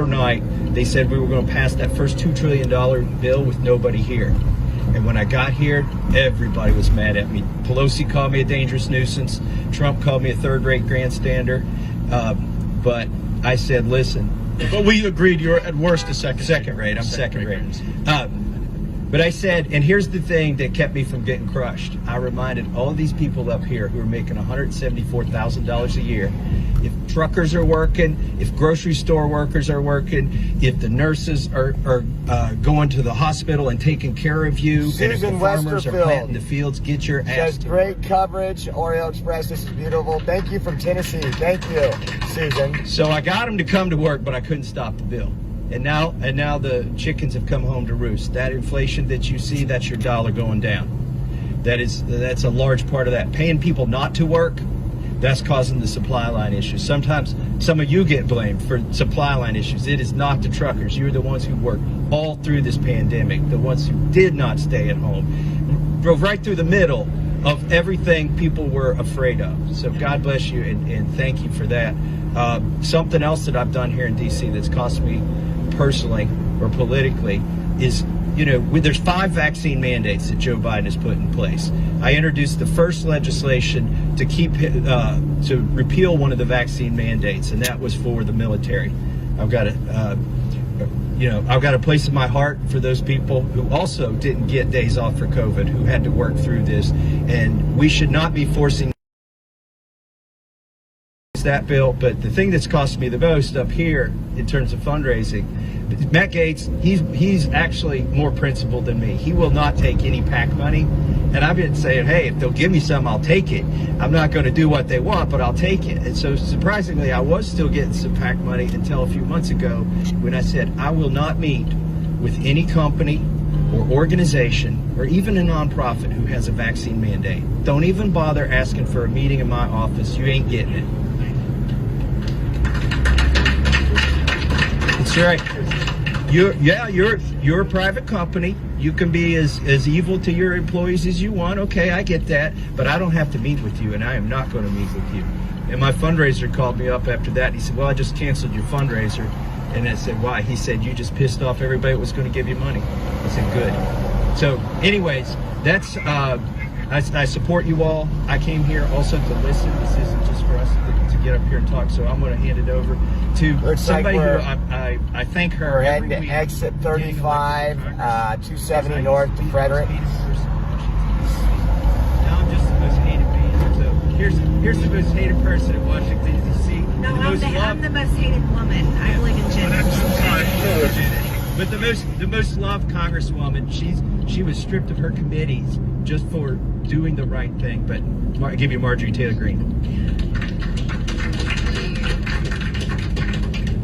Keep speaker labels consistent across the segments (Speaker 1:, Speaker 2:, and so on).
Speaker 1: overnight, they said we were going to pass that first $2 trillion bill with nobody here. And when I got here, everybody was mad at me. Pelosi called me a dangerous nuisance. Trump called me a third-rate grandstander. But I said, listen.
Speaker 2: But we agreed you're at worst a second
Speaker 1: rate. I'm second rate. But I said, and here's the thing that kept me from getting crushed. I reminded all of these people up here who are making $174,000 a year, if truckers are working, if grocery store workers are working, if the nurses are going to the hospital and taking care of you,
Speaker 3: Susan
Speaker 1: and if the farmers are
Speaker 3: Westerfield
Speaker 1: planting the fields, get your ass
Speaker 3: says,
Speaker 1: to
Speaker 3: great coverage, Oreo Express, this is beautiful. Thank you from Tennessee. Thank you, Susan.
Speaker 1: So I got them to come to work, but I couldn't stop the bill. And now the chickens have come home to roost. That inflation that you see, that's your dollar going down. That's a large part of that. Paying people not to work, that's causing the supply line issues. Sometimes some of you get blamed for supply line issues. It is not the truckers. You're the ones who worked all through this pandemic, the ones who did not stay at home, drove right through the middle of everything people were afraid of. So God bless you, and thank you for that. Something else that I've done here in D.C. that's cost me personally or politically is, there's 5 vaccine mandates that Joe Biden has put in place. I introduced the first legislation to repeal one of the vaccine mandates, and that was for the military. I've got a place in my heart for those people who also didn't get days off for COVID, who had to work through this, and we should not be forcing that bill. But the thing that's cost me the most up here in terms of fundraising, Matt Gaetz, he's actually more principled than me. He will not take any PAC money, and I've been saying, hey, if they'll give me some, I'll take it. I'm not going to do what they want, but I'll take it. And so surprisingly, I was still getting some PAC money until a few months ago when I said I will not meet with any company or organization or even a nonprofit who has a vaccine mandate. Don't even bother asking for a meeting in my office. You ain't getting it. That's right. You're a private company. You can be as evil to your employees as you want. Okay, I get that. But I don't have to meet with you, and I am not going to meet with you. And my fundraiser called me up after that. And he said, well, I just canceled your fundraiser. And I said, why? He said, you just pissed off everybody that was going to give you money. I said, good. So anyways, that's I support you all. I came here also to listen. This isn't just for us to get up here and talk. So I'm going to hand it over to somebody who I thank her.
Speaker 3: We're heading to exit 35, 270 north to Frederick.
Speaker 1: Now I'm just the most hated man. So here's the most hated person in Washington, D.C.
Speaker 4: No, I'm the most hated woman. I believe in gender.
Speaker 1: But the most loved Congresswoman, she was stripped of her committees just for doing the right thing. But I'll give you Marjorie Taylor Greene.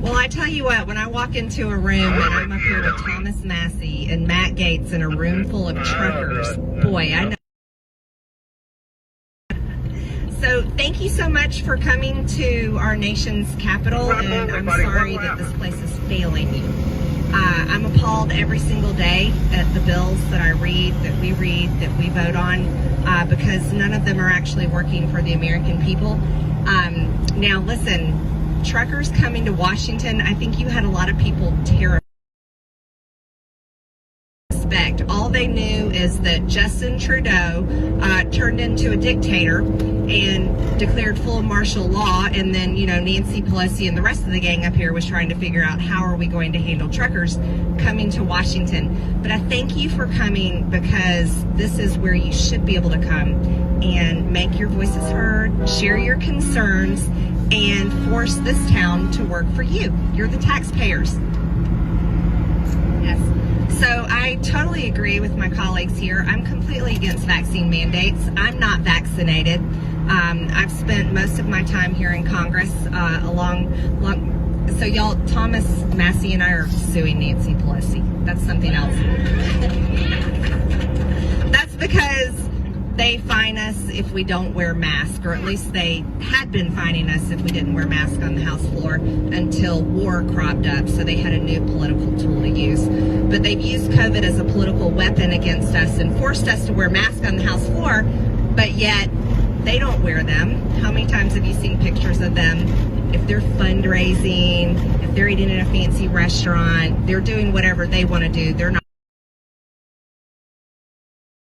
Speaker 4: Well, I tell you what, when I walk into a room and I'm up here with Thomas Massey and Matt Gaetz in a room full of truckers, boy, I know. So thank you so much for coming to our nation's capital, and I'm sorry that this place is failing you. I'm appalled every single day at the bills that I read, that we vote on, because none of them are actually working for the American people. Now listen, truckers coming to Washington, I think you had a lot of people terrified. All they knew is that Justin Trudeau turned into a dictator and declared full martial law, and then, Nancy Pelosi and the rest of the gang up here was trying to figure out how are we going to handle truckers coming to Washington. But I thank you for coming, because this is where you should be able to come and make your voices heard, share your concerns, and force this town to work for you. You're the taxpayers. Yes. So I totally agree with my colleagues here. I'm completely against vaccine mandates. I'm not vaccinated. I've spent most of my time here in Congress so y'all, Thomas Massey and I are suing Nancy Pelosi. That's something else. That's because they fine us if we don't wear masks, or at least they had been fining us if we didn't wear masks on the House floor until war cropped up, so they had a new political tool to use. But they've used COVID as a political weapon against us and forced us to wear masks on the House floor, but yet they don't wear them. How many times have you seen pictures of them if they're fundraising, if they're eating in a fancy restaurant, they're doing whatever they want to do. They're not,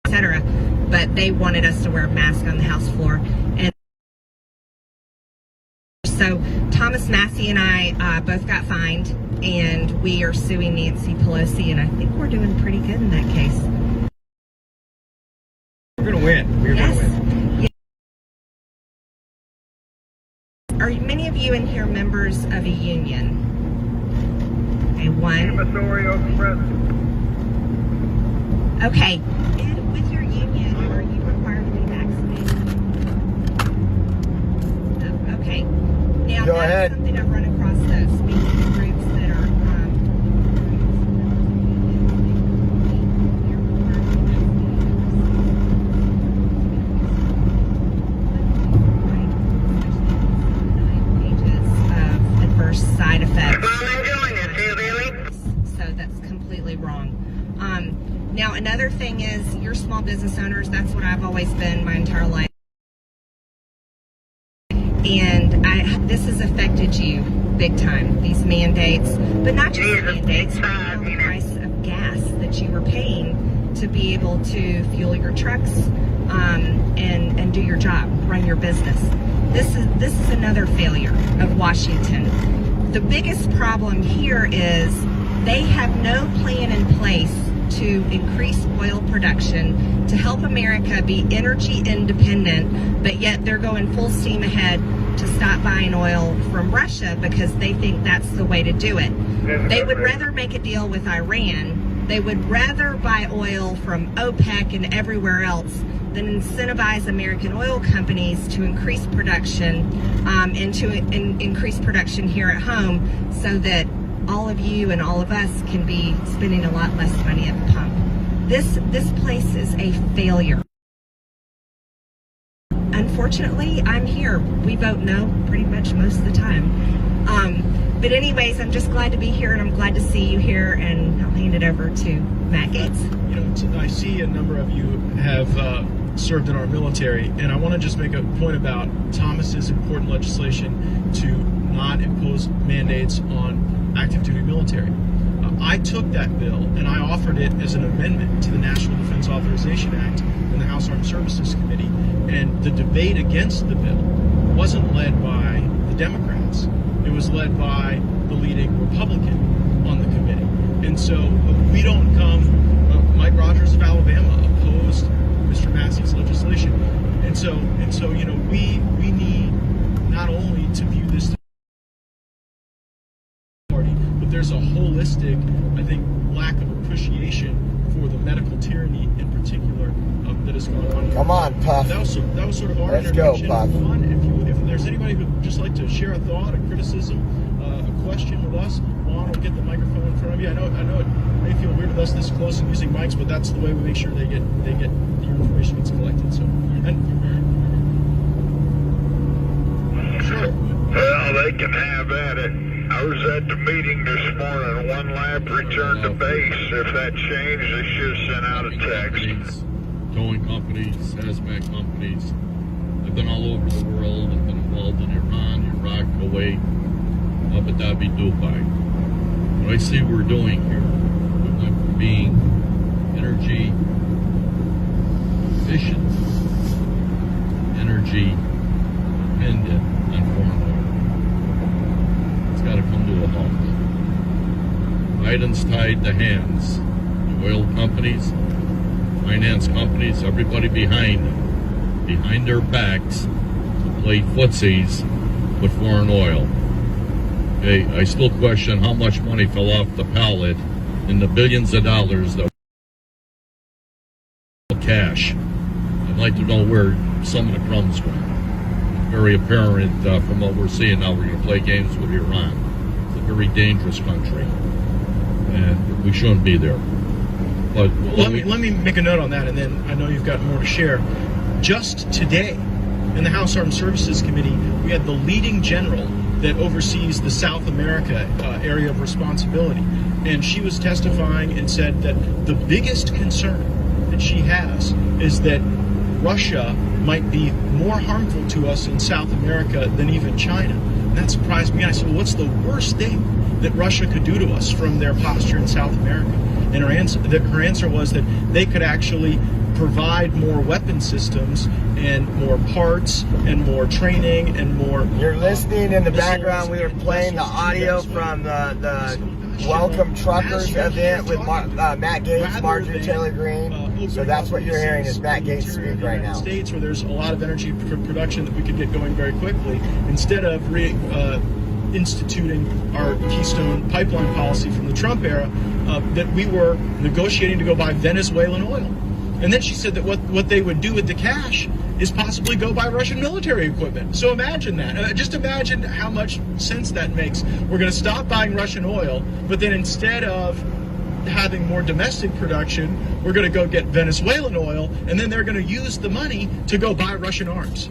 Speaker 4: etc. But they wanted us to wear a mask on the House floor. And so Thomas Massey and I both got fined, and we are suing Nancy Pelosi, and I think we're doing pretty good in that case.
Speaker 1: We're going to win. We're going to win.
Speaker 4: Are many of you in here members of a union? Okay, one. Okay. And with your union, are you required to be vaccinated? No. Okay. Now,
Speaker 3: Go
Speaker 4: that's
Speaker 3: ahead.
Speaker 4: something I've run across, though, speaking to groups that are side effects. So that's completely wrong. Now, another thing is, you're small business owners. That's what I've always been my entire life. And this has affected you big time, these mandates. But not just mandates, but the price of gas that you were paying to be able to fuel your trucks and do your job, run your business. This is another failure of Washington. The biggest problem here is they have no plan in place to increase oil production, to help America be energy independent, but yet they're going full steam ahead to stop buying oil from Russia because they think that's the way to do it. They would rather make a deal with Iran. They would rather buy oil from OPEC and everywhere else than incentivize American oil companies to increase production and to increase production here at home so that all of you and all of us can be spending a lot less money at the pump. This place is a failure. Unfortunately, I'm here. We vote no pretty much most of the time. But anyways, I'm just glad to be here, and I'm glad to see you here, and I'll hand it over to Matt Gates.
Speaker 2: You know, I see a number of you have served in our military, and I want to just make a point about Thomas's important legislation to not impose mandates on active duty military. I took that bill and I offered it as an amendment to the National Defense Authorization Act in the House Armed Services Committee, and the debate against the bill wasn't led by the Democrats. It was led by the leading Republican on the committee. And so we don't come, Mike Rogers of Alabama opposed Mr. Massey's legislation. And so, you know, we need not only to view this party, but there's a holistic, I think, lack of appreciation for the medical tyranny in particular that is going on.
Speaker 3: Come on, Puff.
Speaker 2: That was sort of our
Speaker 3: Let's go,
Speaker 2: introduction.
Speaker 3: Puff.
Speaker 2: If there's anybody who would just like to share a thought, a criticism, a question with us, Juan will get the microphone in front of you. I know it may feel weird with us this close and using mics, but that's the way we make sure they get your information gets collected. So, sure.
Speaker 5: Well, they can have at it. I was at the meeting this morning. One lab returned to base. If that changed, they should have sent out a text.
Speaker 6: Towing companies, hazmat companies. I've been all over the world. I've been involved in Iran, Iraq, Kuwait, Abu Dhabi, Dubai. What I see we're doing here, we went from being energy efficient, energy dependent on foreign oil. It's got to come to a halt. Biden's tied the hands. The oil companies, finance companies, everybody behind their backs to play footsies with foreign oil. Okay, I still question how much money fell off the pallet in the billions of dollars that cash. I'd like to know where some of the crumbs went. It's very apparent from what we're seeing now. We're going to play games with Iran. It's a very dangerous country, and we shouldn't be there. But
Speaker 2: let me make a note on that, and then I know you've got more to share. Just today, in the House Armed Services Committee, we had the leading general that oversees the South America area of responsibility, and she was testifying and said that the biggest concern that she has is that Russia might be more harmful to us in South America than even China. And that surprised me. I said, well, what's the worst thing that Russia could do to us from their posture in South America? And her answer was that they could actually provide more weapon systems and more parts and more training and more.
Speaker 3: You're listening in the background. We are playing the audio from the Welcome Truckers event with Matt Gates, Marjorie Taylor Greene. So that's what you're hearing is Matt Gates speak right now.
Speaker 2: States where there's a lot of energy production that we could get going very quickly, instead of instituting our Keystone pipeline policy from the Trump era, that we were negotiating to go buy Venezuelan oil. And then she said that what they would do with the cash is possibly go buy Russian military equipment. So imagine that. Just imagine how much sense that makes. We're going to stop buying Russian oil, but then instead of having more domestic production, we're going to go get Venezuelan oil, and then they're going to use the money to go buy Russian arms.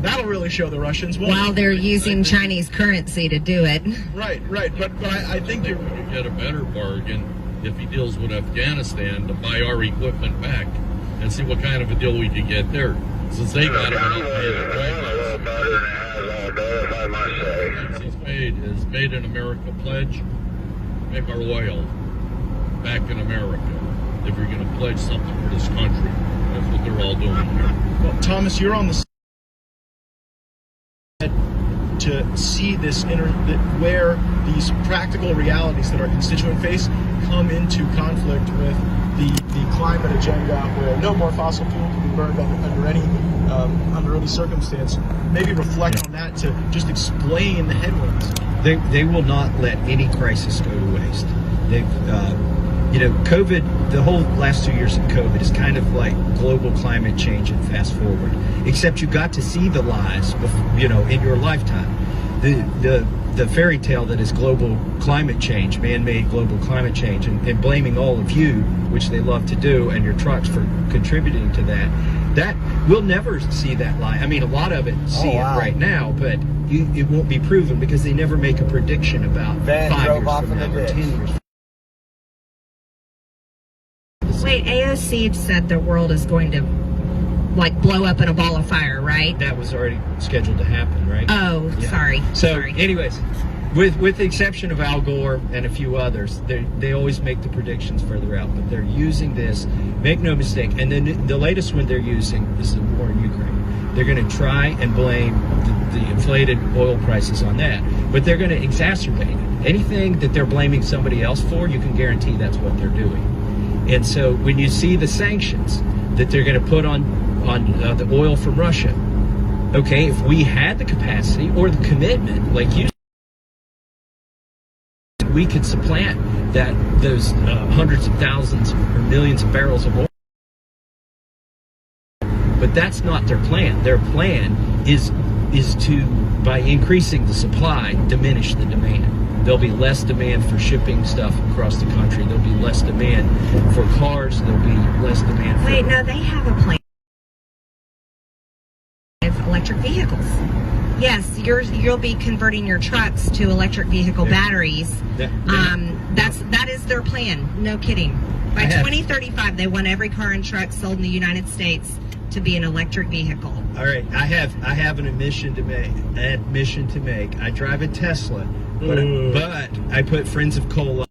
Speaker 2: That'll really show the Russians.
Speaker 4: While they're using Chinese currency to do it.
Speaker 2: Right. But I think
Speaker 6: you get a better bargain if he deals with Afghanistan to buy our equipment back and see what kind of a deal we could get there. Since they got it He's made an America pledge. Make our oil back in America. If you're going to pledge something for this country, that's what they're all doing here.
Speaker 2: Well, Thomas, you're on the to see this where these practical realities that our constituent face come into conflict with the climate agenda, where no more fossil fuel can be burned under any circumstance. Maybe reflect on that to just explain the headwinds.
Speaker 1: They will not let any crisis go to waste. They've COVID, the whole last 2 years of COVID is kind of like global climate change and fast forward, except you got to see the lies, in your lifetime. The fairy tale that is global climate change, man-made global climate change, and blaming all of you, which they love to do, and your trucks for contributing to that we'll never see that lie. I mean, a lot of it it right now, but it won't be proven because they never make a prediction about 5 years from now or 10 years.
Speaker 4: Wait, AOC said the world is going to blow up in a ball of fire, right?
Speaker 1: That was already scheduled to happen, right?
Speaker 4: Oh, yeah. Sorry.
Speaker 1: Anyways, with the exception of Al Gore and a few others, they always make the predictions further out, but they're using this. Make no mistake. And then the latest one they're using is the war in Ukraine. They're going to try and blame the inflated oil prices on that, but they're going to exacerbate it. Anything that they're blaming somebody else for, you can guarantee that's what they're doing. And so when you see the sanctions that they're going to put on the oil from Russia, okay, if we had the capacity or the commitment, like you, we could supplant those hundreds of thousands or millions of barrels of oil. But that's not their plan. Their plan is to, by increasing the supply, diminish the demand. There'll be less demand for shipping stuff across the country. There'll be less demand for cars. There'll be less demand for...
Speaker 4: Wait, no, they have a plan of electric vehicles. Yes, you'll be converting your trucks to electric vehicle batteries. That is their plan. No kidding. By 2035, they want every car and truck sold in the United States to be an electric vehicle.
Speaker 1: All right, I have an admission to make. I drive a Tesla, but I put Friends of Cola.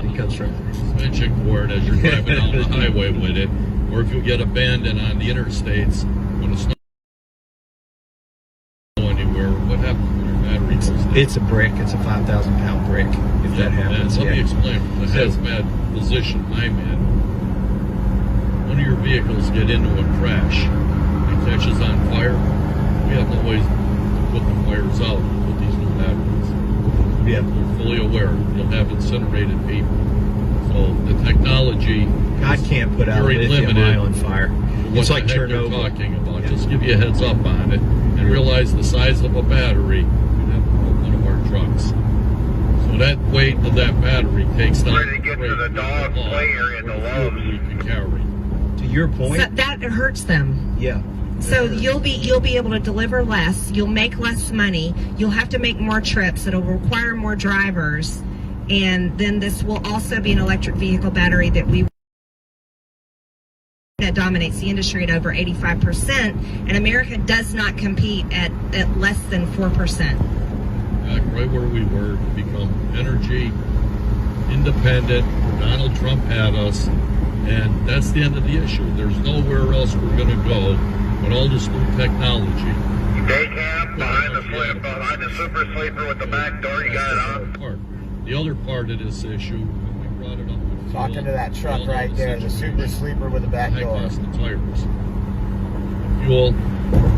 Speaker 1: It comes from
Speaker 6: suspension cord as you're driving down the highway with it, or if you get abandoned on the interstates when it's not going anywhere. What happens when your battery goes down?
Speaker 1: It's a brick. It's a 5,000-pound brick. If that happens,
Speaker 6: let me explain the hazmat position I'm in. One of your vehicles get into a crash, it catches on fire, we have no ways to put the fires out with these new batteries.
Speaker 1: Yeah.
Speaker 6: We're fully aware you'll have incinerated people. So the technology
Speaker 1: God can't put out
Speaker 6: very
Speaker 1: lithium
Speaker 6: limited
Speaker 1: on fire. It's like Chernobyl.
Speaker 6: Talking about. Yeah. Just give you a heads up on it and realize the size of a battery you have to put one of our trucks. So that weight of that battery takes down
Speaker 5: ready to get to the dog play area in the Loves.
Speaker 6: We can carry.
Speaker 1: To your point,
Speaker 4: So that hurts them.
Speaker 1: yeah.
Speaker 4: So you'll be able to deliver less. You'll make less money. You'll have to make more trips. It'll require more drivers, and then this will also be an electric vehicle battery that we America dominates the industry at over 85%, and America does not compete at less than 4%.
Speaker 6: Back right where we were, to become energy independent. Donald Trump had us, and that's the end of the issue. There's nowhere else we're going to go with all this new technology.
Speaker 5: Day cab behind the super sleeper with the back door. You got it on.
Speaker 6: The other part of this issue, when we brought it up with
Speaker 3: Talking to that truck right there, the super sleeper with the back door.
Speaker 6: High-class the tires. Fuel,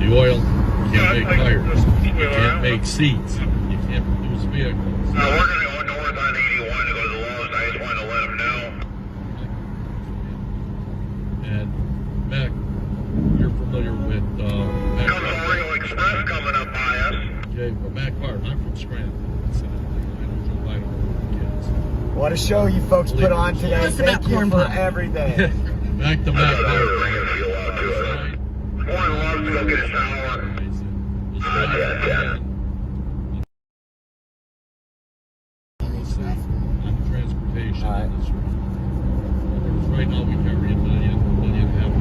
Speaker 6: the oil, you can't make tires. You can't make seats. You can't produce vehicles.
Speaker 5: We're going to go north on 81 to go to the Lowe's. I just wanted to let them know.
Speaker 6: And Mac, you're familiar with Mac
Speaker 5: Convoy Express coming up by us.
Speaker 6: Okay, well, Mac Barton, I'm from Scranton. I know Joe Biden kids.
Speaker 3: What a show you folks put on today.
Speaker 4: It's about
Speaker 3: Thank you
Speaker 4: corn
Speaker 3: for
Speaker 4: pop.
Speaker 3: everything.
Speaker 6: Back to Mac
Speaker 5: Bring
Speaker 6: Barton.
Speaker 5: a fuel out to it. Morning, Loves, go get a shower.
Speaker 6: On the transportation
Speaker 3: All right.
Speaker 6: industry. Right now we carry a million and a half.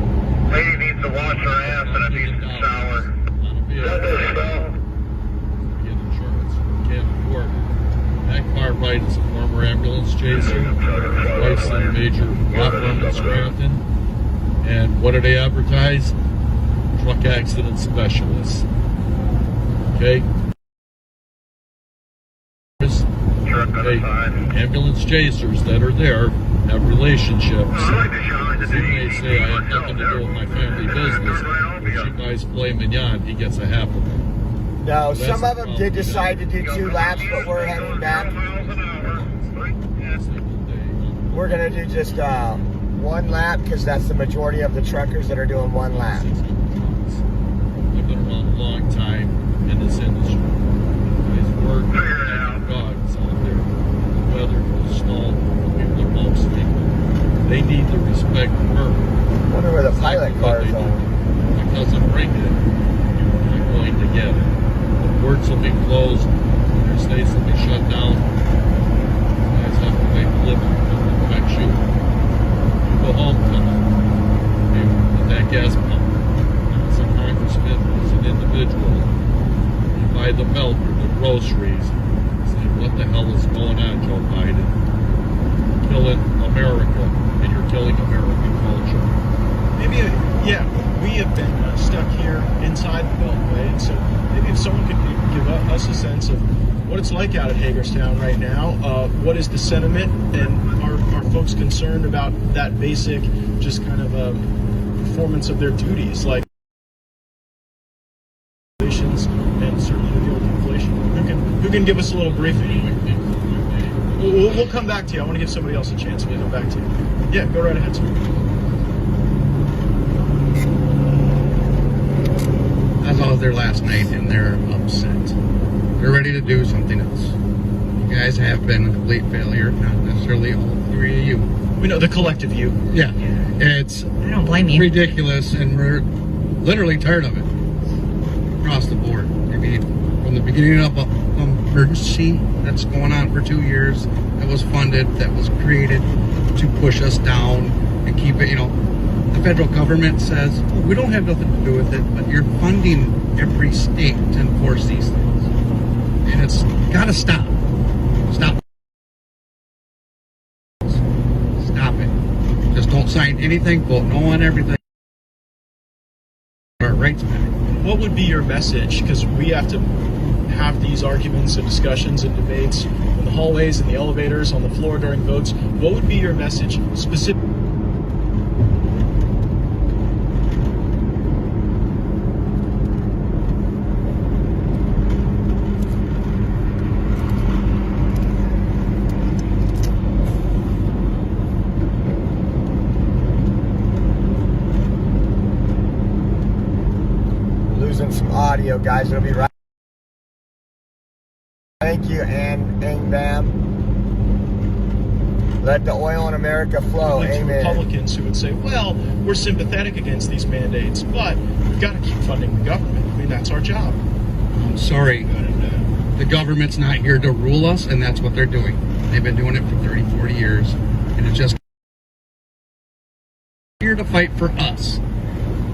Speaker 5: Lady needs to wash her ass and a decent shower.
Speaker 6: On a vehicle.
Speaker 5: Got this stuff.
Speaker 6: Get insurance. Can't afford it. That car right is a former ambulance chaser. Wife's in a major law firm in Scranton. And what do they advertise? Truck accident specialists. Okay?
Speaker 5: Truck on the
Speaker 6: Okay,
Speaker 5: side.
Speaker 6: ambulance chasers that are there have relationships.
Speaker 5: I like the shower
Speaker 6: He
Speaker 5: today.
Speaker 6: may say, I have nothing to do with my family business. If she buys filet mignon, he gets a half of it.
Speaker 3: No,
Speaker 6: That's
Speaker 3: some of
Speaker 6: the
Speaker 3: them
Speaker 6: problem.
Speaker 3: did decide to do 2 laps, but we're heading back. We're going to do just 1 lap because that's the majority of the truckers that are doing 1 lap.
Speaker 6: I've been around a long time in this industry. Guys work, dogs out there. Weather, snow, people are home sleeping. They need to respect work.
Speaker 3: Wonder where the pilot car is on.
Speaker 6: If it doesn't bring it, you're not going to get it. The ports will be closed, your states will be shut down. You guys have to make a living. It affects you. You go home tonight. Okay, at that gas pump. As a congressman, as an individual, you buy the milk or the groceries. Say, what the hell is going on, Joe Biden? Killing America, and you're killing American culture.
Speaker 2: Maybe, we have been stuck here inside the Beltway, and so maybe if someone could give us a sense of what it's like out at Hagerstown right now, what is the sentiment, and are folks concerned about that basic, just kind of performance of their duties, like and certainly the old inflation. Who can give us a little briefing? We'll come back to you. I want to give somebody else a chance. We'll come back to you. Yeah, go right ahead, sir.
Speaker 7: I was out there last night and they're upset. They're ready to do something else. You guys have been a complete failure, not necessarily all 3 of you.
Speaker 2: We know the collective you.
Speaker 7: Yeah, it's
Speaker 4: I don't blame you.
Speaker 7: ridiculous and we're literally tired of it across the board. I mean, from the beginning of an emergency that's going on for 2 years, that was funded, that was created to push us down and keep it, the federal government says, oh, we don't have nothing to do with it, but you're funding every state to enforce these things. And it's got to stop. Stop. Stop it. Just don't sign anything, vote no on everything. Our rights back.
Speaker 2: What would be your message? Because we have to have these arguments and discussions and debates in the hallways, in the elevators, on the floor during votes. What would be your message specific?
Speaker 3: Losing some audio, guys. It'll be right. Thank you, and Bam. Let the oil in America flow.
Speaker 2: Like to
Speaker 3: Amen.
Speaker 2: Republicans who would say, well, we're sympathetic against these mandates, but we've got to keep funding the government. I mean, that's our job.
Speaker 7: I'm sorry. The government's not here to rule us, and that's what they're doing. They've been doing it for 30, 40 years, and it's just here to fight for us,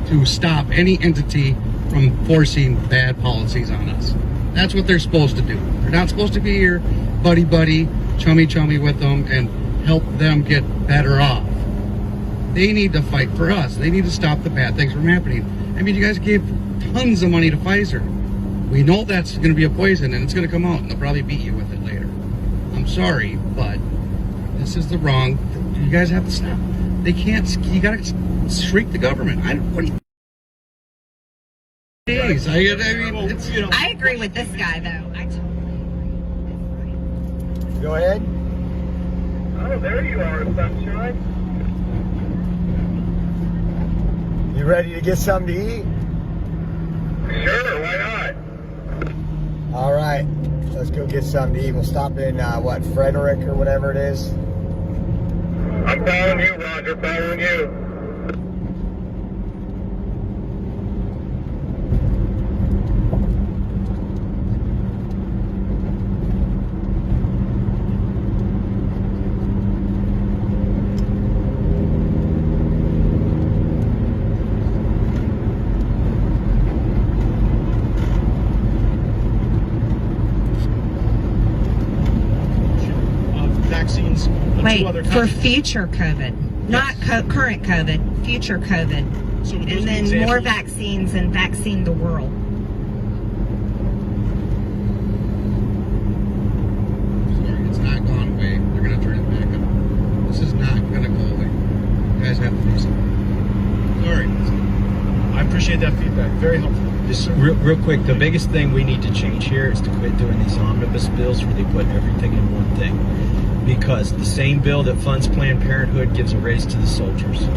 Speaker 7: to stop any entity from forcing bad policies on us. That's what they're supposed to do. They're not supposed to be here buddy-buddy, chummy-chummy with them and help them get better off. They need to fight for us. They need to stop the bad things from happening. I mean, you guys gave tons of money to Pfizer. We know that's going to be a poison and it's going to come out and they'll probably beat you with it later. I'm sorry, but this is the wrong. You guys have to stop. They can't, you got to shriek the government. What do you days. I mean, it's, you know.
Speaker 4: I agree with this guy, though.
Speaker 3: Go ahead.
Speaker 5: Oh, there you are, sunshine.
Speaker 3: You ready to get something to eat?
Speaker 5: Sure, why not?
Speaker 3: All right, let's go get something to eat. We'll stop in, what, Frederick or whatever it is?
Speaker 5: I'm following you, Roger, following you.
Speaker 2: Vaccines.
Speaker 4: Wait,
Speaker 2: other
Speaker 4: for
Speaker 2: countries.
Speaker 4: future COVID, not current COVID, future COVID.
Speaker 2: So would those
Speaker 4: And
Speaker 2: be
Speaker 4: then
Speaker 2: examples?
Speaker 4: more vaccines and vaccine the world.
Speaker 7: Sorry, it's not gone away. They're going to turn it back up. This is not going to go away. You guys have to do something. Sorry.
Speaker 2: I appreciate that feedback. Very helpful.
Speaker 1: Just real quick, the biggest thing we need to change here is to quit doing these omnibus bills where they put everything in one thing. Because the same bill that funds Planned Parenthood gives a raise to the soldiers.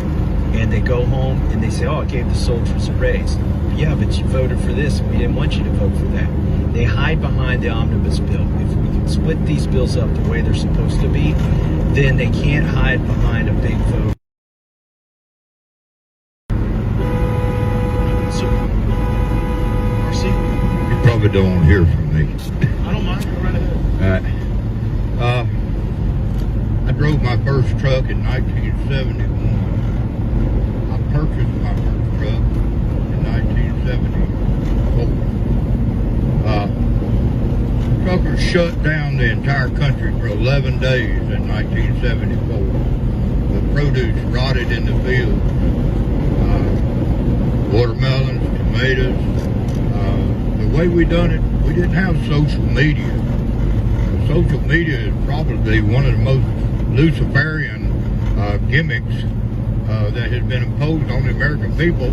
Speaker 1: And they go home and they say, oh, it gave the soldiers a raise. Yeah, but you voted for this and we didn't want you to vote for that. They hide behind the omnibus bill. If we can split these bills up the way they're supposed to be, then they can't hide behind a big vote.
Speaker 2: So, RC,
Speaker 8: You probably don't want to hear from me.
Speaker 2: I don't mind. Go right ahead.
Speaker 8: I drove my first truck in 1971. I purchased my first truck in 1974. Truckers shut down the entire country for 11 days in 1974. The produce rotted in the field. Watermelons, tomatoes. The way we done it, we didn't have social media. Social media is probably one of the most Luciferian gimmicks that has been imposed on the American people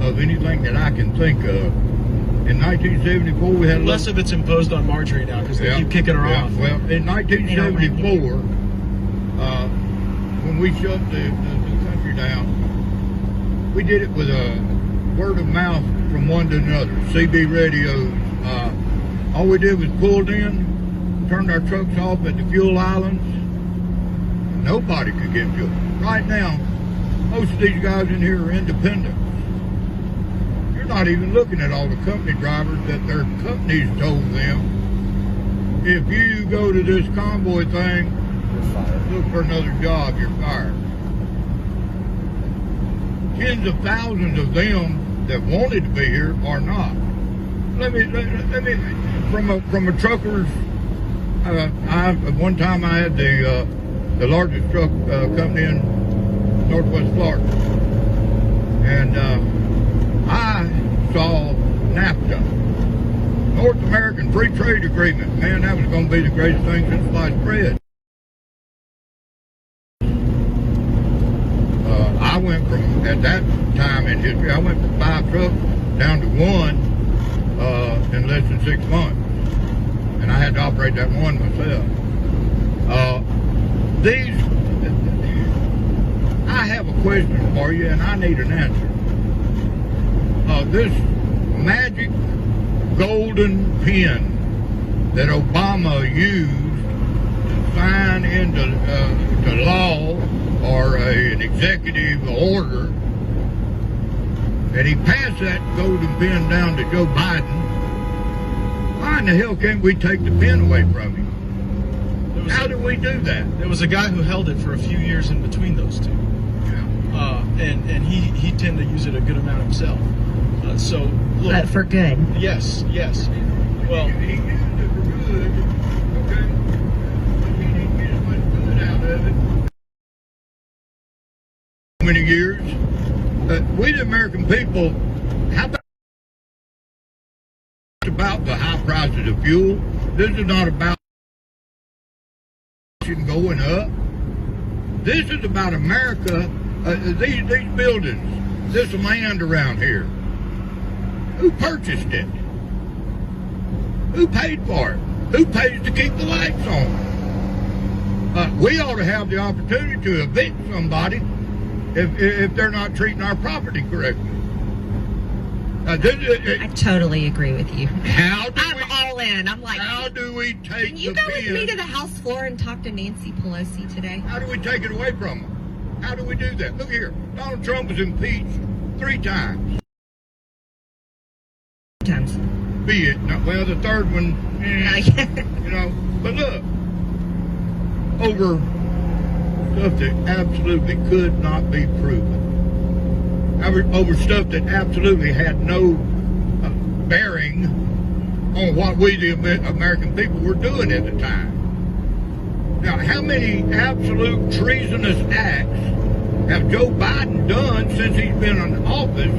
Speaker 8: of anything that I can think of. In 1974, we had
Speaker 2: Less of it's imposed on Marjorie now because they keep kicking her off.
Speaker 8: Well, in 1974, when we shut the country down, we did it with a word of mouth from one to another. CB radios. All we did was pulled in, turned our trucks off at the fuel islands. Nobody could get fuel. Right now, most of these guys in here are independent. You're not even looking at all the company drivers that their companies told them, if you go to this Convoy thing,
Speaker 3: You're fired.
Speaker 8: look for another job, you're fired. Tens of thousands of them that wanted to be here are not. Let me from a trucker's. One time I had the largest truck company in Northwest Florida, and I saw NAFTA, North American Free Trade Agreement. Man, that was going to be the greatest thing since sliced bread. I went from, at that time in history, I went from 5 trucks down to 1 in less than 6 months. And I had to operate that one myself. I have a question for you and I need an answer. This magic golden pen that Obama used to sign into to law or an executive order, and he passed that golden pen down to Joe Biden. Why in the hell can't we take the pen away from him? How do we do that?
Speaker 2: There was a guy who held it for a few years in between those two.
Speaker 8: Yeah.
Speaker 2: and he tend to use it a good amount himself. So look,
Speaker 4: But for good.
Speaker 2: yes. Well,
Speaker 8: He used it for good, okay? But he didn't get as much good out of it. Many years. We the American people, how about the high prices of fuel? This is not about going up. This is about America. These buildings, this land around here. Who purchased it? Who paid for it? Who pays to keep the lights on? We ought to have the opportunity to evict somebody if they're not treating our property correctly.
Speaker 4: I totally agree with you.
Speaker 8: I'm
Speaker 4: all in. I'm like,
Speaker 8: how do we take
Speaker 4: can you
Speaker 8: the
Speaker 4: go with me
Speaker 8: pen?
Speaker 4: to the House floor and talk to Nancy Pelosi today?
Speaker 8: How do we take it away from them? How do we do that? Look here, Donald Trump was impeached 3 times.
Speaker 4: Times.
Speaker 8: Be it. Well, the third one, you know. But look, over stuff that absolutely could not be proven. Over stuff that absolutely had no bearing on what we, the American people, were doing at the time. Now, how many absolute treasonous acts have Joe Biden done since he's been in office?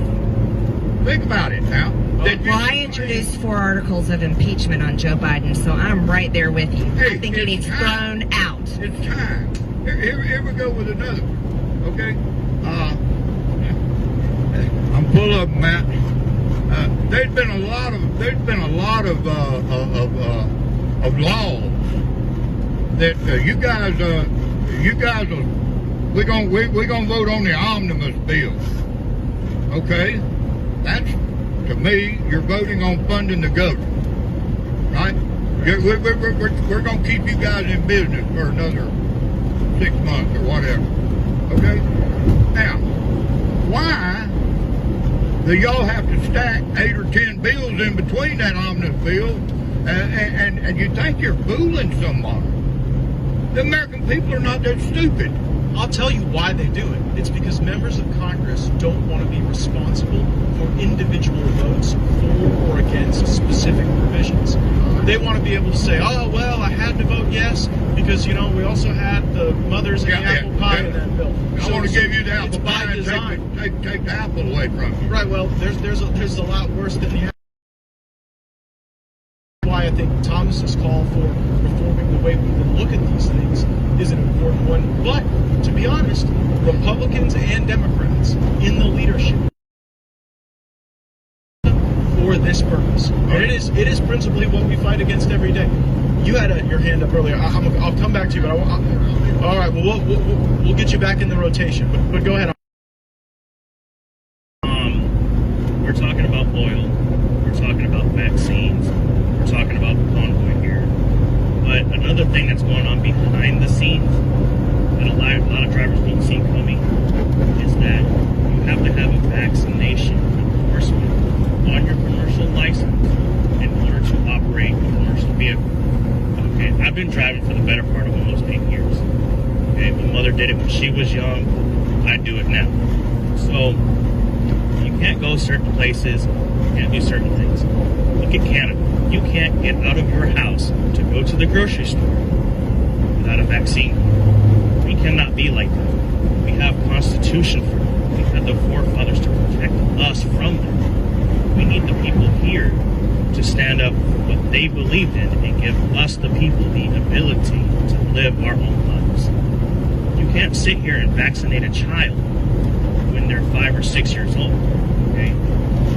Speaker 8: Think about it now.
Speaker 4: Well, I introduced 4 articles of impeachment on Joe Biden, so I'm right there with you.
Speaker 8: Hey,
Speaker 4: I think he needs thrown out.
Speaker 8: It's time. Here we go with another one. Okay? I'm full of them, Matt. There's been a lot of laws that you guys will. We're gonna vote on the omnibus bill. Okay? That's, to me, you're voting on funding the government, right? We're going to keep you guys in business for another 6 months or whatever, okay? Now, why do y'all have to stack 8 or 10 bills in between that omnibus bill and you think you're fooling somebody? The American people are not that stupid.
Speaker 2: I'll tell you why they do it. It's because members of Congress don't want to be responsible for individual votes for or against specific provisions. They want to be able to say, oh, well, I had to vote yes because, you know, we also had the mothers and the apple pie in that bill.
Speaker 8: I want to give you the apple
Speaker 2: by
Speaker 8: pie and
Speaker 2: design.
Speaker 8: take the apple away from you.
Speaker 2: Right, well, there's a lot worse than the apple. Why I think Thomas's call for reforming the way we look at these things is an important one. But to be honest, Republicans and Democrats in the leadership for this purpose, and it is principally what we fight against every day. You had your hand up earlier. I'll come back to you, but all right. Well, we'll get you back in the rotation. But go ahead.
Speaker 9: We're talking about oil. We're talking about vaccines. We're talking about the convoy here. But another thing that's going on behind the scenes that a lot of drivers don't see coming is that you have to have a vaccination enforcement on your commercial license in order to operate a commercial vehicle. Okay, I've been driving for the better part of almost 8 years. Okay, my mother did it when she was young. I do it now. So you can't go certain places, you can't do certain things. Look at Canada. You can't get out of your house to go to the grocery store without a vaccine. We cannot be like that. We have Constitution for that. We had the forefathers to protect us from that. We need the people here to stand up for what they believed in and give us, the people, the ability to live our own lives. You can't sit here and vaccinate a child when they're 5 or 6 years old. Okay?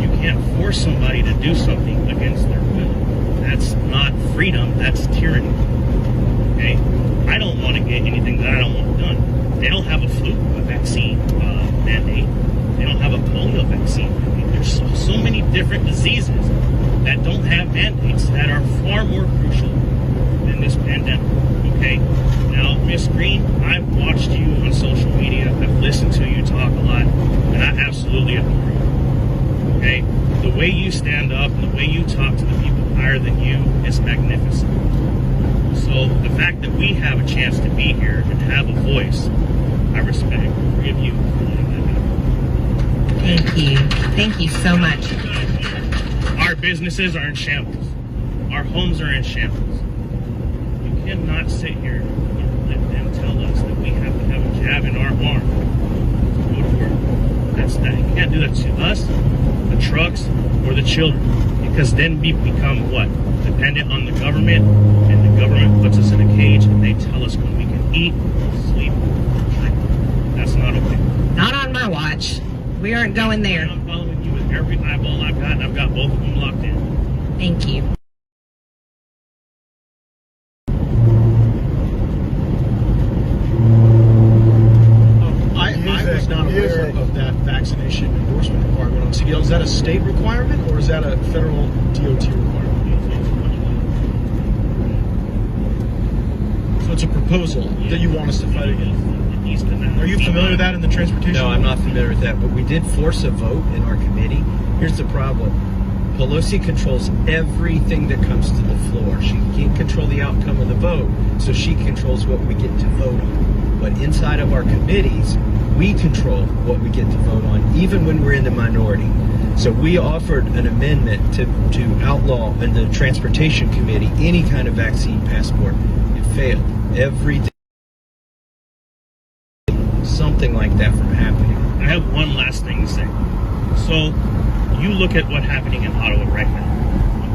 Speaker 9: You can't force somebody to do something against their will. That's not freedom, that's tyranny. Okay? I don't want to get anything that I don't want done. They don't have a flu vaccine mandate. They don't have a polio vaccine mandate. There's so many different diseases that don't have mandates that are far more crucial than this pandemic. Okay? Now, Miss Green, I've watched you on social media. I've listened to you talk a lot, and I absolutely adore you. Okay? The way you stand up and the way you talk to the people higher than you is magnificent. So the fact that we have a chance to be here and have a voice, I respect. Forgive you for letting that happen.
Speaker 4: Thank you. Thank you so much.
Speaker 9: Our businesses are in shambles. Our homes are in shambles. You cannot sit here and tell us that we have to have a jab in our arm to go to work. You can't do that to us, the trucks, or the children, because then we become what? Dependent on the government, and the government puts us in a cage and they tell us when we can eat, sleep, drink. That's not okay.
Speaker 4: Not on my watch. We aren't going there.
Speaker 9: I'm following you with every eyeball I've got, and I've got both of them locked in.
Speaker 4: Thank you.
Speaker 2: I was not aware of that vaccination endorsement requirement on CDL. Is that a state requirement or is that a federal DOT requirement? So it's a proposal that you want us to fight against. Are you familiar with that in the transportation?
Speaker 1: No, I'm not familiar with that, but we did force a vote in our committee. Here's the problem. Pelosi controls everything that comes to the floor. She can't control the outcome of the vote, so she controls what we get to vote on. But inside of our committees, we control what we get to vote on, even when we're in the minority. So we offered an amendment to outlaw in the Transportation Committee any kind of vaccine passport. It failed. Every day, something like that from happening.
Speaker 9: I have one last thing to say. So, you look at what's happening in Ottawa right now.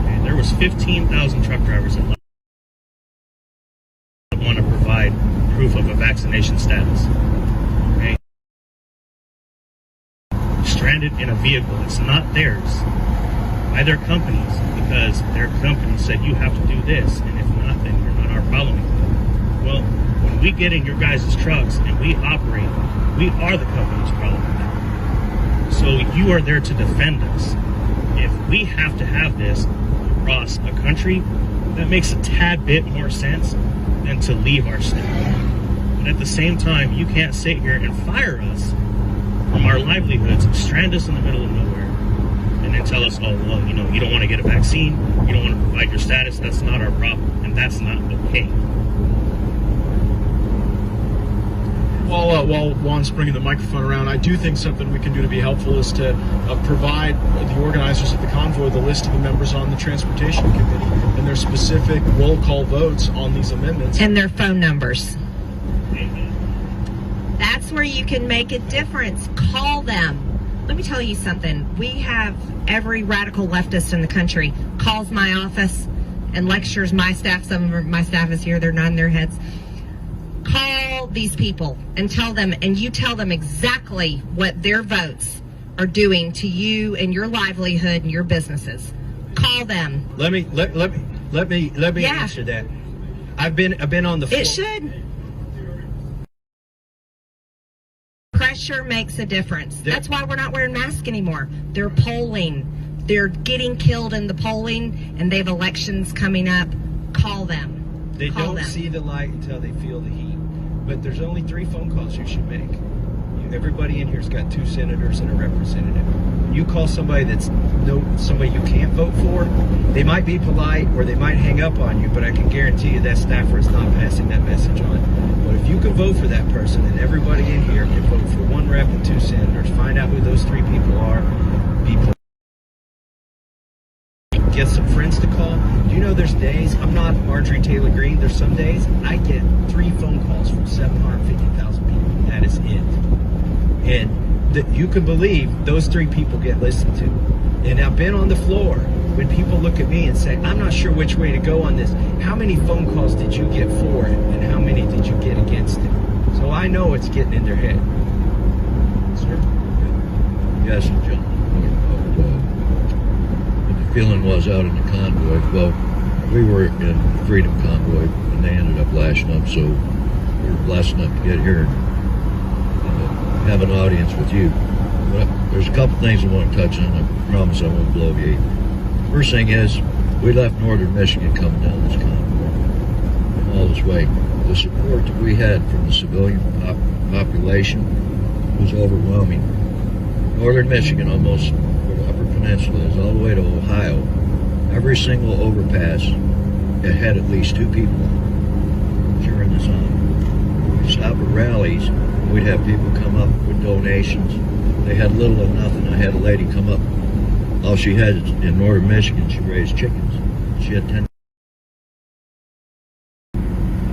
Speaker 9: Okay, there was 15,000 truck drivers that want to provide proof of a vaccination status. Okay, stranded in a vehicle that's not theirs by their companies because their company said you have to do this, and if not, then you're not our problem. Well, when we get in your guys' trucks and we operate, we are the company's problem. So you are there to defend us. If we have to have this across a country, that makes a tad bit more sense than to leave our state. But at the same time, you can't sit here and fire us from our livelihoods, strand us in the middle of nowhere, and then tell us, oh, well, you don't want to get a vaccine, you don't want to provide your status, that's not our problem, and that's not okay.
Speaker 2: While Juan's bringing the microphone around, I do think something we can do to be helpful is to provide the organizers of the convoy the list of the members on the Transportation Committee and their specific roll call votes on these amendments.
Speaker 4: And their phone numbers. That's where you can make a difference. Call them. Let me tell you something. We have every radical leftist in the country calls my office and lectures my staff. Some of my staff is here. They're nodding their heads. Call these people and tell them, and you tell them exactly what their votes are doing to you and your livelihood and your businesses. Call them.
Speaker 1: Let me answer that. I've been on the floor.
Speaker 4: It should. Pressure makes a difference. That's why we're not wearing masks anymore. They're polling. They're getting killed in the polling, and they have elections coming up. Call them.
Speaker 1: They don't see the light until they feel the heat. But there's only 3 phone calls you should make. Everybody in here's got 2 senators and a representative. You call somebody somebody you can't vote for, they might be polite or they might hang up on you, but I can guarantee you that staffer is not passing that message on. But if you can vote for that person, and everybody in here can vote for 1 rep and 2 senators, find out who those 3 people are, be polite. Get some friends to call. Do you know there's days, I'm not Marjorie Taylor Greene, there's some days I get 3 phone calls from 750,000 people. That is it. And you can believe those 3 people get listened to. And I've been on the floor when people look at me and say, I'm not sure which way to go on this. How many phone calls did you get for it? And how many did you get against it? So I know it's getting in their head. Sir?
Speaker 6: Yes, John. What the feeling was out in the convoy, well, we were in Freedom Convoy, and they ended up lashing up, so we were blessed enough to get here and have an audience with you. But there's a couple things I want to touch on. I promise I won't bloviate. First thing is, we left northern Michigan coming down this convoy all this way. The support that we had from the civilian population was overwhelming. Northern Michigan, almost where the Upper Peninsula is, all the way to Ohio, every single overpass, it had at least 2 people cheering us on. We'd stop at rallies, we'd have people come up with donations,
Speaker 10: they had little or nothing. I had a lady come up. All she had is in northern Michigan, she raised chickens. She had 10. I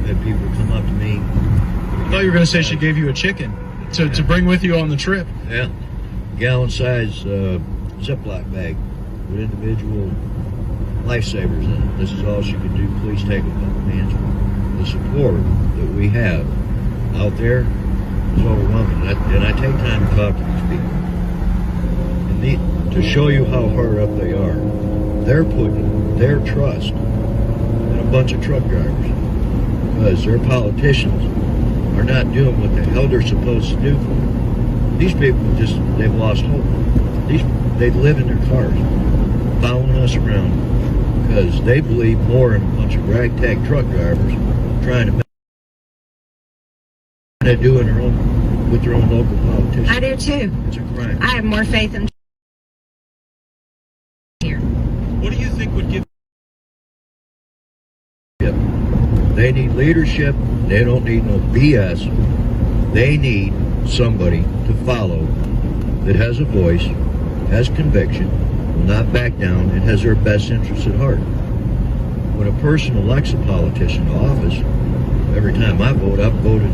Speaker 10: had people come up to me.
Speaker 2: I thought you were going to say she gave you a chicken to bring with you on the trip.
Speaker 10: Yeah. Gallon size Ziploc bag with individual lifesavers in it. This is all she could do. Please take a couple hands. The support that we have out there is overwhelming. And I take time to talk to these people. And to show you how hard up they are, they're putting their trust in a bunch of truck drivers because their politicians are not doing what the hell they're supposed to do for them. These people they've lost hope. They live in their cars, following us around because they believe more in a bunch of ragtag truck drivers trying to make they're doing with their own local politicians.
Speaker 4: I do too.
Speaker 10: It's a crime.
Speaker 4: I have more faith in here.
Speaker 2: What do you think would give?
Speaker 10: They need leadership. They don't need no BS. They need somebody to follow that has a voice, has conviction, will not back down, and has their best interests at heart. When a person elects a politician to office, every time I vote, I've voted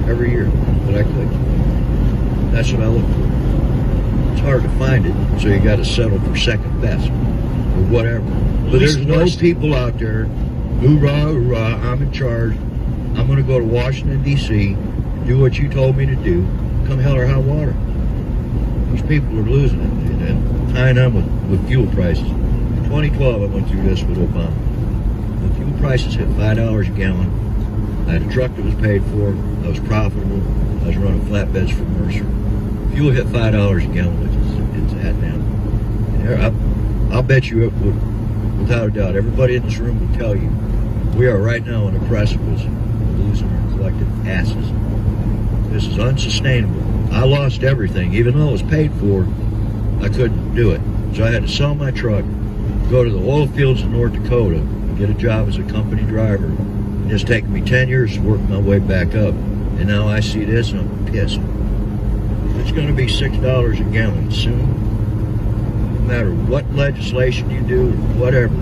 Speaker 10: every year that I could. That's what I look for. It's hard to find it, so you got to settle for second best or whatever. But there's no people out there, hoorah, hoorah, I'm in charge. I'm going to go to Washington, D.C., do what you told me to do, come hell or high water. These people are losing it, and tying on with fuel prices. In 2012, I went through this with Obama. The fuel prices hit $5 a gallon. I had a truck that was paid for. I was profitable. I was running flatbeds for Mercer. Fuel hit $5 a gallon. It's at now. And I'll bet you, without a doubt, everybody in this room will tell you, we are right now on a precipice of losing our collective asses. This is unsustainable. I lost everything. Even though it was paid for, I couldn't do it. So I had to sell my truck, go to the oil fields in North Dakota, and get a job as a company driver. It's taken me 10 years to work my way back up. And now I see this and I'm pissed. It's going to be $6 a gallon soon. No matter what legislation you do or whatever,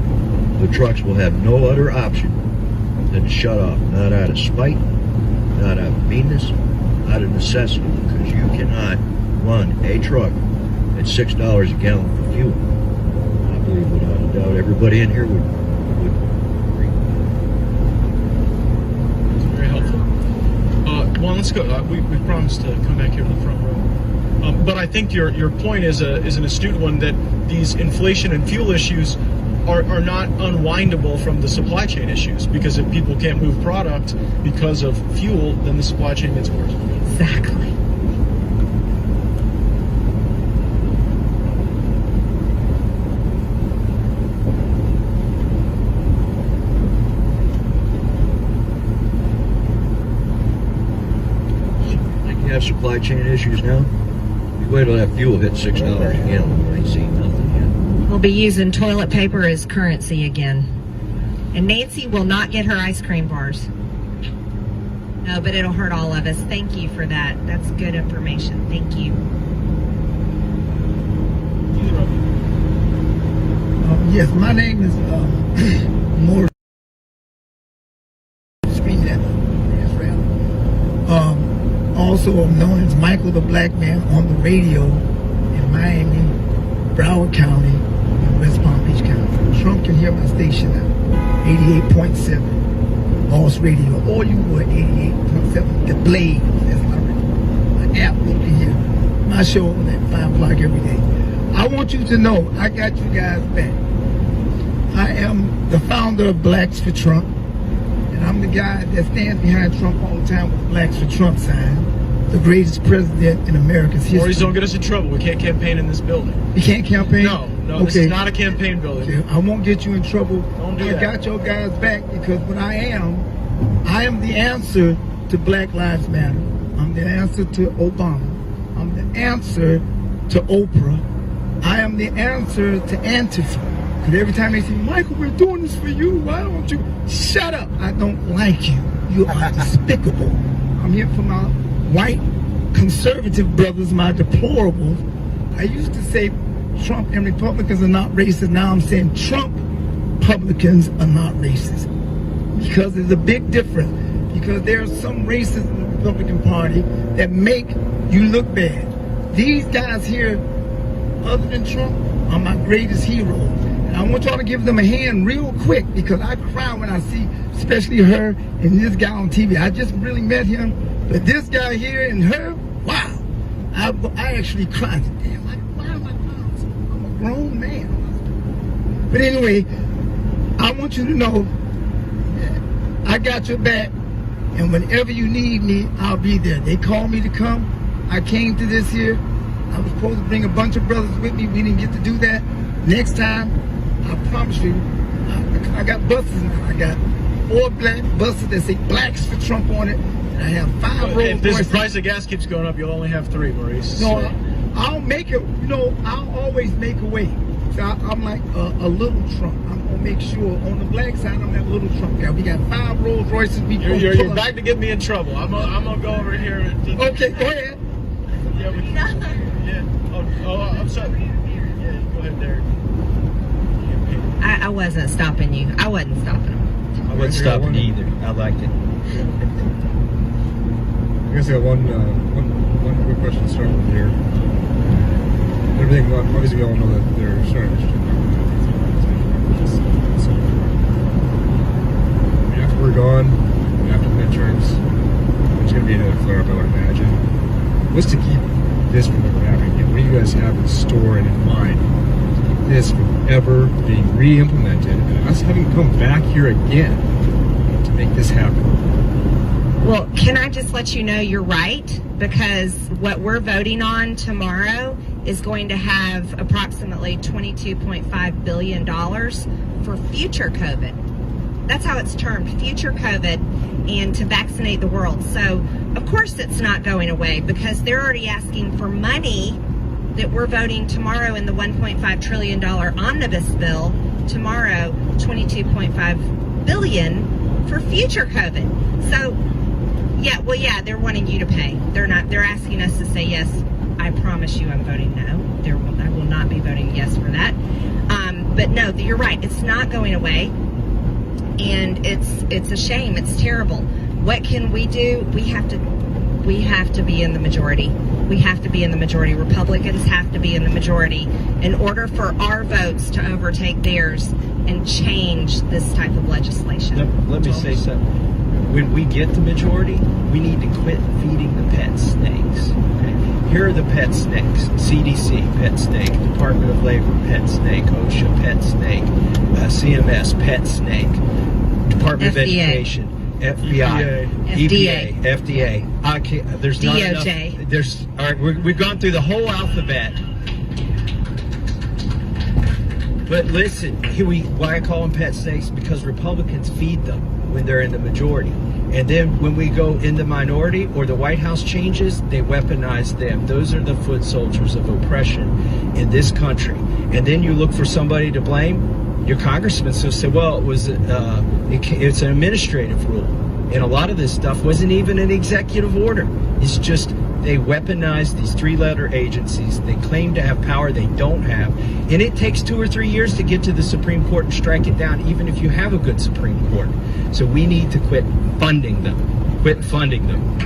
Speaker 10: the trucks will have no other option than to shut off. Not out of spite, not out of meanness, out of necessity. Because you cannot run a truck at $6 a gallon for fuel. I believe without a doubt everybody in here would agree.
Speaker 2: Very helpful. Well, let's go. We promised to come back here to the front row. But I think your point is an astute one, that these inflation and fuel issues are not unwindable from the supply chain issues, because if people can't move product because of fuel, then the supply chain gets worse.
Speaker 4: Exactly.
Speaker 10: You have supply chain issues now? You wait till that fuel hits $6 a gallon. I ain't seen nothing yet.
Speaker 4: We'll be using toilet paper as currency again. And Nancy will not get her ice cream bars. No, but it'll hurt all of us. Thank you for that. That's good information. Thank you.
Speaker 11: Yes, my name is Morris. Screen that. Also known as Michael the Black Man on the radio in Miami, Broward County, and West Palm Beach County. Trump can hear my station now, 88.7, Boss Radio, or you would 88.7, The Blade, that's my app, you can hear my show on at 5 o'clock every day. I want you to know, I got you guys back. I am the founder of Blacks for Trump, and I'm the guy that stands behind Trump all the time with Blacks for Trump sign. The greatest president in America's history.
Speaker 2: Maurice, don't get us in trouble. We can't campaign in this building.
Speaker 11: You can't campaign?
Speaker 2: No, okay. This is not a campaign building.
Speaker 11: Okay. I won't get you in trouble.
Speaker 2: Don't do that.
Speaker 11: I got your guys back because what I am the answer to Black Lives Matter. I'm the answer to Obama. I'm the answer to Oprah. I am the answer to Antifa. Because every time they say, Michael, we're doing this for you. Why don't you? Shut up. I don't like you. You are despicable. I'm here for my white conservative brothers, my deplorables. I used to say Trump and Republicans are not racist. Now I'm saying Trump Republicans are not racist. Because there's a big difference. Because there are some racists in the Republican Party that make you look bad. These guys here, other than Trump, are my greatest heroes. And I want y'all to give them a hand real quick, because I cry when I see, especially her and this guy on TV. I just really met him, but this guy here and her, wow. I actually cried. Damn, why am I crying? I'm a grown man. But anyway, I want you to know I got your back, and whenever you need me, I'll be there. They called me to come. I came to this here. I was supposed to bring a bunch of brothers with me. We didn't get to do that. Next time, I promise you, I got buses now. I got 4 black buses that say blacks for Trump on it. And I have 5 Rolls
Speaker 2: If
Speaker 11: Royces.
Speaker 2: the price of gas keeps going up, you'll only have 3, Maurice.
Speaker 11: No, I'll make it, I'll always make a way. So I'm like a little Trump. I'm going to make sure on the black side, I'm that little Trump guy. We got 5 Rolls Royces.
Speaker 2: You're back to get me in trouble. I'm gonna go over here.
Speaker 11: Okay, go ahead.
Speaker 2: I'm sorry. Yeah, go ahead, Derek.
Speaker 4: I wasn't stopping you. I wasn't stopping him.
Speaker 1: I wasn't stopping either. I liked it.
Speaker 12: I guess I got one quick question to start with here. Everything, obviously, we all know that they're starting to. After we're gone, after the midterms, there's going to be another flare up, I would imagine. What's to keep this from ever happening again? What do you guys have in store and in mind to keep this from ever being re-implemented and us having to come back here again to make this happen?
Speaker 4: Well, can I just let you know you're right? Because what we're voting on tomorrow is going to have approximately $22.5 billion for future COVID. That's how it's termed, future COVID, and to vaccinate the world. So, of course it's not going away, because they're already asking for money that we're voting tomorrow in the $1.5 trillion omnibus bill. Tomorrow, $22.5 billion for future COVID. So, yeah, they're wanting you to pay. They're asking us to say yes. I promise you I'm voting no. I will not be voting yes for that. But no, you're right. It's not going away. And it's a shame. It's terrible. What can we do? We have to be in the majority. We have to be in the majority. Republicans have to be in the majority in order for our votes to overtake theirs and change this type of legislation.
Speaker 1: Let me say something. When we get the majority, we need to quit feeding the pet snakes. Okay? Here are the pet snakes: CDC, pet snake; Department of Labor, pet snake; OSHA, pet snake; CMS, pet snake; Department of Education, FBI, FDA. Okay, there's not
Speaker 4: DOJ.
Speaker 1: enough. All right. We've gone through the whole alphabet. But listen, why I call them pet snakes? Because Republicans feed them when they're in the majority. And then when we go in the minority or the White House changes, they weaponize them. Those are the foot soldiers of oppression in this country. And then you look for somebody to blame. Your congressman so say, well, it's an administrative rule. And a lot of this stuff wasn't even an executive order. It's just they weaponize these 3-letter agencies. They claim to have power they don't have. And it takes 2 or 3 years to get to the Supreme Court and strike it down, even if you have a good Supreme Court. So we need to quit funding them. Quit funding them.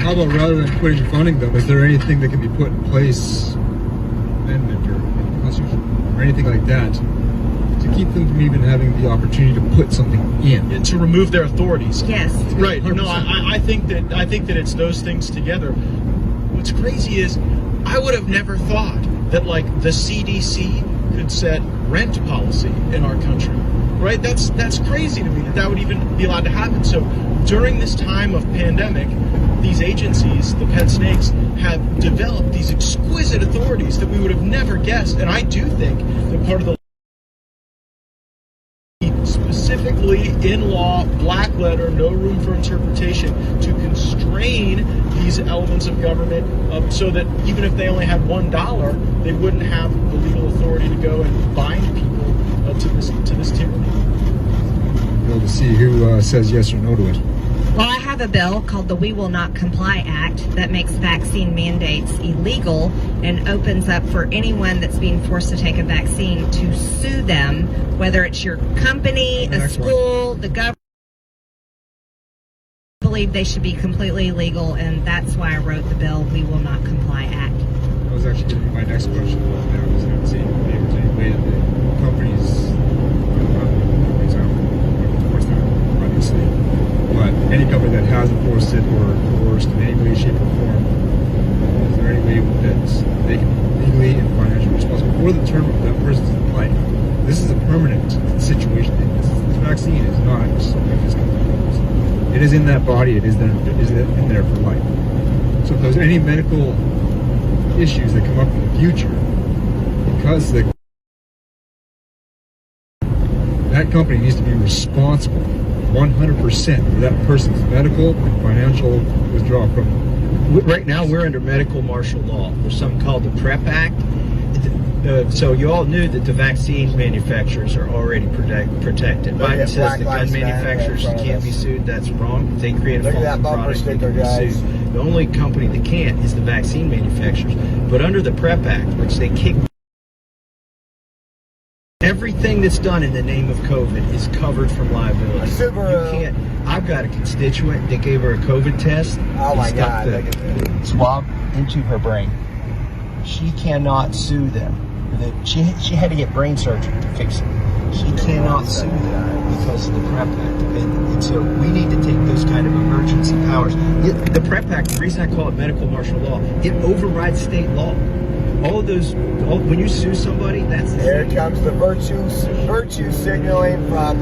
Speaker 12: How about, rather than quitting funding them, is there anything that can be put in place, amendment or constitution or anything like that, to keep them from even having the opportunity to put something in?
Speaker 2: To remove their authorities.
Speaker 4: Yes.
Speaker 2: Right. No, I think that it's those things together. What's crazy is I would have never thought that like the CDC could set rent policy in our country. Right? That's crazy to me that would even be allowed to happen. So during this time of pandemic, these agencies, the pet snakes, have developed these exquisite authorities that we would have never guessed. And I do think that part of the specifically in law, black letter, no room for interpretation, to constrain these elements of government so that even if they only had $1, they wouldn't have the legal authority to go and bind people to this tyranny.
Speaker 12: Be able to see who says yes or no to it.
Speaker 4: Well, I have a bill called the We Will Not Comply Act that makes vaccine mandates illegal and opens up for anyone that's being forced to take a vaccine to sue them, whether it's your company, a school, the government. I believe they should be completely illegal, and that's why I wrote the bill, We Will Not Comply Act.
Speaker 12: That was actually going to be my next question. I was going to say, maybe any way that the companies, of course not, obviously, but any company that has enforced it or coerced in any way, shape, or form, is there any way that they can be legally and financially responsible for the term of that person's life? This is a permanent situation. This vaccine is not something that's going to be used. It is in that body. It is in there for life. So if there's any medical issues that come up in the future, because that company needs to be responsible 100% for that person's medical and financial withdrawal from.
Speaker 1: Right now, we're under medical martial law. There's something called the PrEP Act. So you all knew that the vaccine manufacturers are already protected. Biden says the gun manufacturers can't be sued. That's wrong. If they create a false product, they can be sued. The only company that can't is the vaccine manufacturers. But under the PrEP Act, which they kick, everything that's done in the name of COVID is covered from liability. You can't. I've got a constituent that gave her a COVID test.
Speaker 3: Oh my God!
Speaker 1: The swab into her brain. She cannot sue them. She had to get brain surgery to fix it. She cannot sue them because of the PrEP Act. And so we need to take those kind of emergency powers. The PrEP Act, the reason I call it medical martial law, it overrides state law. All of those, when you sue somebody, that's the
Speaker 3: Here comes the virtue signaling from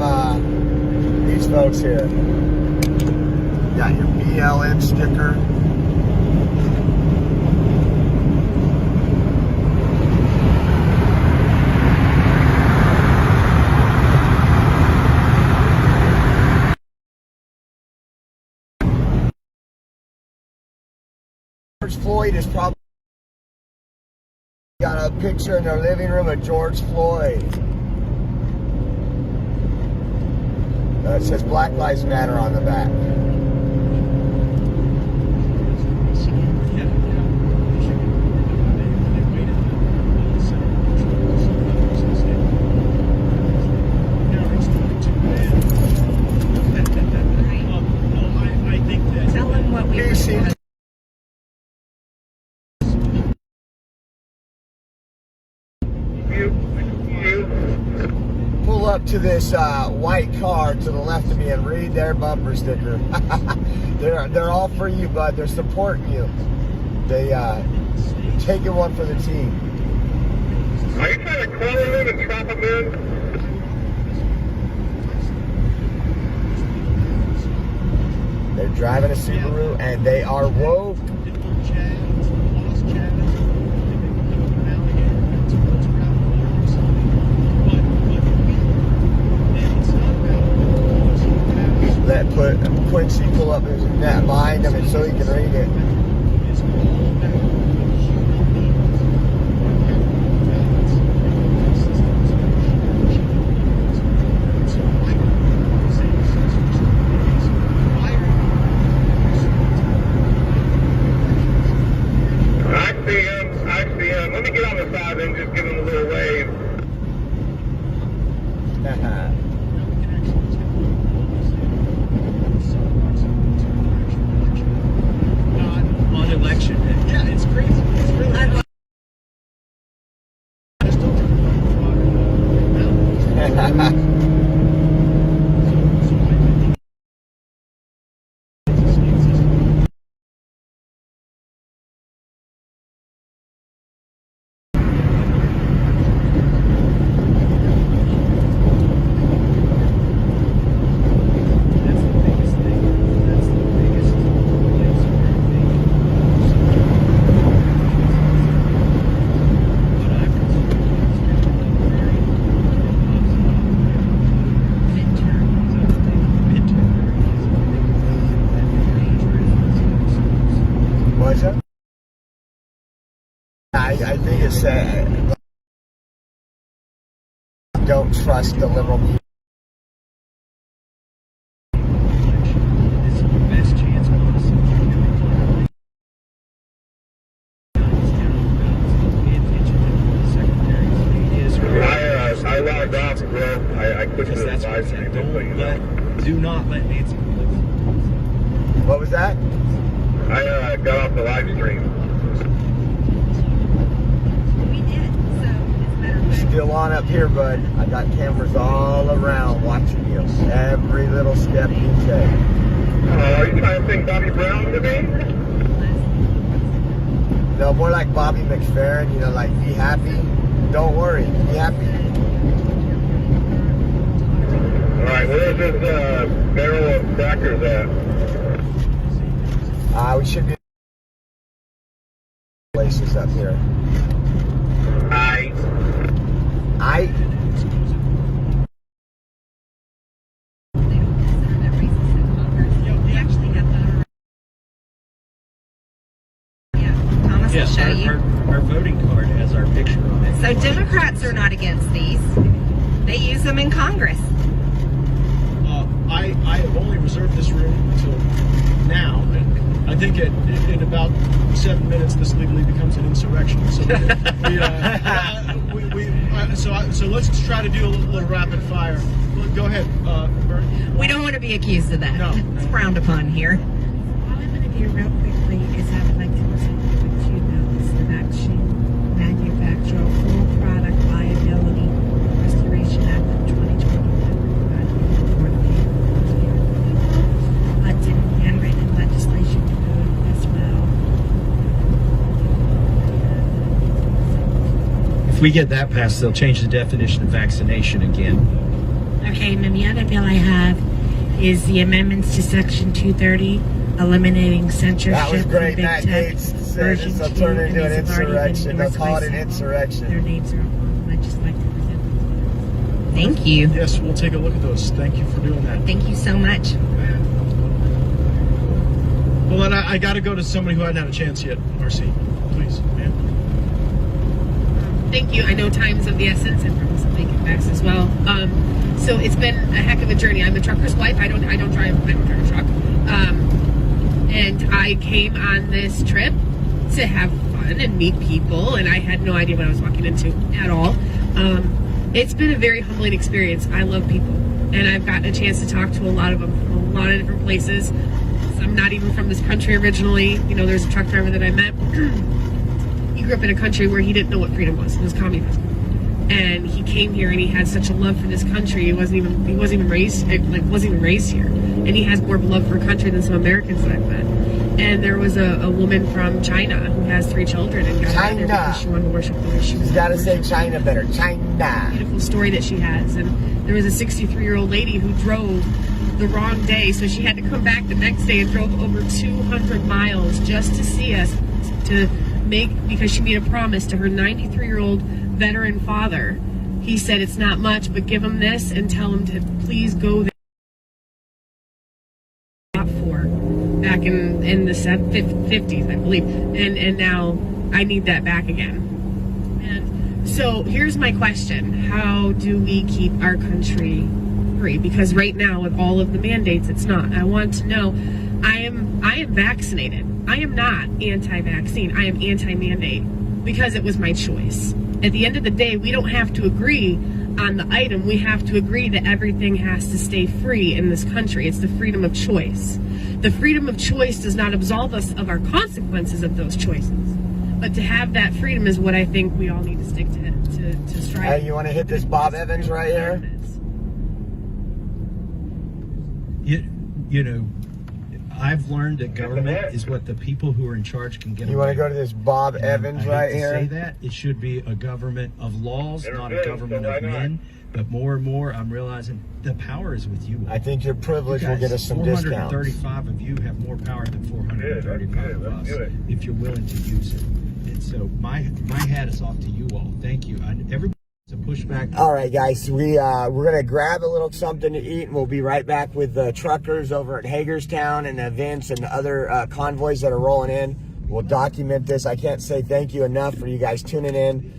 Speaker 3: these folks here. Got your BLM sticker. George Floyd is probably got a picture in their living room of George Floyd. It says Black Lives Matter on the back.
Speaker 4: Tell them what we were.
Speaker 3: Pull up to this white car to the left of me and read their bumper sticker. they're all for you, bud. They're supporting you. They taking one for the team.
Speaker 5: Are you trying to corner them and trap them in?
Speaker 3: They're driving a Subaru and they are woke. Let Quincy pull up his net behind him and so he can read it.
Speaker 5: I see him. Let me get on the side and just give him a little wave.
Speaker 1: on election day. Yeah, it's crazy. It's really
Speaker 3: I think it's don't trust the liberal media. was that?
Speaker 5: I got off the live stream.
Speaker 4: We did. So it's better.
Speaker 3: Still on up here, bud. I got cameras all around watching you. Every little step you take.
Speaker 5: Are you trying to think Bobby Brown to me?
Speaker 3: No, more like Bobby McFerrin, you know, like be happy. Don't worry, be happy.
Speaker 5: Alright, where's this barrel of crackers at?
Speaker 3: We should be places up here.
Speaker 5: I
Speaker 4: We actually have voter. Yeah, Thomas will
Speaker 1: Yes,
Speaker 4: show you.
Speaker 1: our voting card has our picture on it.
Speaker 4: So Democrats are not against these. They use them in Congress.
Speaker 2: I have only reserved this room until now, and I think in about 7 minutes this legally becomes an insurrection. So so let's try to do a little rapid fire. Go ahead, Bert.
Speaker 4: We don't want to be accused of that.
Speaker 2: No.
Speaker 4: It's frowned upon here.
Speaker 13: All I'm going to do real quickly is I would like to present what you know is the vaccine manufacturer full product liability restoration act of 2021 for the people handwritten legislation code as well.
Speaker 1: If we get that passed, they'll change the definition of vaccination again.
Speaker 13: Okay, and then the other bill I have is the amendments to Section 230, eliminating censorship.
Speaker 3: That was
Speaker 13: for
Speaker 3: great,
Speaker 13: big
Speaker 3: Matt
Speaker 13: tech,
Speaker 3: Gates said
Speaker 13: version
Speaker 3: this will
Speaker 13: 2,
Speaker 3: turn
Speaker 13: and
Speaker 3: into an
Speaker 13: these have already been
Speaker 3: insurrection. They'll call it an
Speaker 13: endorsed by
Speaker 3: insurrection.
Speaker 13: Their names are on. I'd just like to present them.
Speaker 4: Thank you.
Speaker 2: Yes, we'll take a look at those. Thank you for doing that.
Speaker 4: Thank you so much.
Speaker 2: Well, then I got to go to somebody who hadn't had a chance yet. RC, please, ma'am.
Speaker 14: Thank you. I know time's of the essence. I promise I'll make it fast as well. So it's been a heck of a journey. I'm a trucker's wife. I don't drive a truck. And I came on this trip to have fun and meet people, and I had no idea what I was walking into at all. It's been a very humbling experience. I love people, and I've gotten a chance to talk to a lot of them from a lot of different places. I'm not even from this country originally. You know, there's a truck driver that I met. He grew up in a country where he didn't know what freedom was. It was communism. And he came here and he had such a love for this country. He wasn't even raised here. And he has more love for country than some Americans that I've met. And there was a woman from China who has 3 children and got out there because she wanted to worship the way she was.
Speaker 3: She's got to say China better. China.
Speaker 14: Beautiful story that she has. And there was a 63-year-old lady who drove the wrong day, so she had to come back the next day and drove over 200 miles just to see us, because she made a promise to her 93-year-old veteran father. He said, it's not much, but give him this and tell him to please go there. Back in the 50s, I believe, and now I need that back again. And so here's my question: how do we keep our country free? Because right now, with all of the mandates, it's not. I want to know. I am vaccinated. I am not anti-vaccine. I am anti-mandate because it was my choice. At the end of the day, we don't have to agree on the item. We have to agree that everything has to stay free in this country. It's the freedom of choice. The freedom of choice does not absolve us of our consequences of those choices. But to have that freedom is what I think we all need to stick to strive.
Speaker 3: Hey, you want to hit this Bob Evans right here?
Speaker 1: You know, I've learned that government is what the people who are in charge can get.
Speaker 3: You want to go to this Bob Evans right here?
Speaker 1: Say that it should be a government of laws, not a government of men. But more and more, I'm realizing the power is with you all.
Speaker 3: I think your privilege will get us some discounts.
Speaker 1: 435 of you have more power than 435 of us if you're willing to use it. And so my hat is off to you all. Thank you. Everybody to push back.
Speaker 3: All right, guys, we're gonna grab a little something to eat, and we'll be right back with the truckers over at Hagerstown and the events and the other convoys that are rolling in. We'll document this. I can't say thank you enough for you guys tuning in,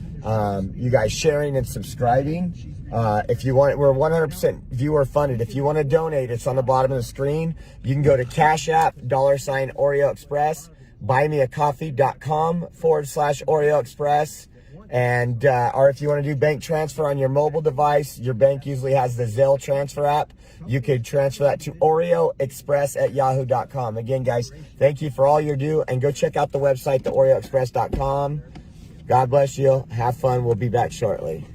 Speaker 3: you guys sharing and subscribing. If you want, we're 100% viewer funded. If you want to donate, it's on the bottom of the screen. You can go to Cash App, $Oreo Express, buymeacoffee.com/Oreo Express. And or if you want to do bank transfer on your mobile device, your bank usually has the Zelle transfer app. You could transfer that to oreoexpress@yahoo.com. Again, guys, thank you for all you do, and go check out the website, theoreoexpress.com. God bless you. Have fun. We'll be back shortly.